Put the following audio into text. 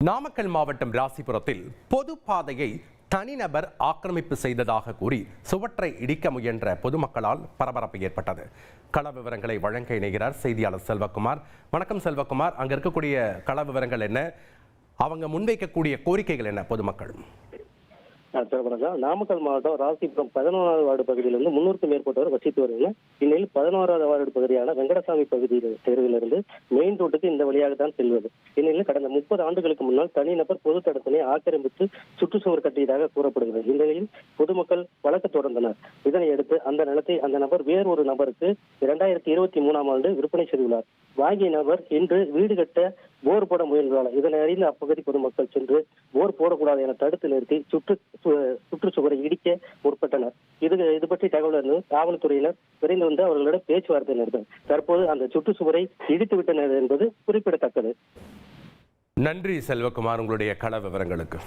நாமக்கல் மாவட்டம் ராசிபுரத்தில் பொது பாதையை தனிநபர் ஆக்கிரமிப்பு செய்ததாக கூறி சுவற்றை இடிக்க முயன்ற பொதுமக்களால் பரபரப்பு ஏற்பட்டது. கள விவரங்களை வழங்க இணைகிறார் செய்தியாளர் செல்வகுமார். வணக்கம் செல்வகுமார், அங்க இருக்கக்கூடிய கள விவரங்கள் என்ன, அவங்க முன்வைக்கக்கூடிய கோரிக்கைகள் என்ன பொதுமக்கள்? நாமக்கல் மாவட்டம் ராசிபுரம் 11வது வார்டு பகுதியிலிருந்து 300க்கும் மேற்பட்டவர் வசித்து வருகிறார். இந்நிலையில் 11வது வார்டு பகுதியான வெங்கடசாமி பகுதியில் தெருவிலிருந்து மெயின் ரோட்டுக்கு இந்த வழியாக தான் செல்வது. இந்நிலையில் கடந்த 30 ஆண்டுகளுக்கு முன்னால் தனிநபர் பொது தடத்தினை ஆக்கிரமித்து சுற்றுச்சுவர் கட்டியதாக கூறப்படுகிறது. இந்த நிலையில் பொதுமக்கள் வழக்கு தொடர்ந்தனர். இதனையடுத்து அந்த நிலத்தை அந்த நபர் வேறொரு நபருக்கு 2023ஆம் ஆண்டு விற்பனை செய்துள்ளார். வாங்கிய நபர் இன்று வீடு கட்ட போர் போட முயன்றார். இதனை அறிந்த அப்பகுதி பொதுமக்கள் சென்று போர் போடக்கூடாது என தடுத்து நிறுத்தி சுற்றுச்சுவரை இடிக்க முற்பட்டனர். இது பற்றி தகவல் அறிந்து காவல்துறையினர் விரைந்து வந்து அவர்களிடம் பேச்சுவார்த்தை நடத்தினர். தற்போது அந்த சுற்றுச்சுவரை இடித்து விட்டனர் என்பது குறிப்பிடத்தக்கது. நன்றி செல்வகுமார், உங்களுடைய கள விவரங்களுக்கு.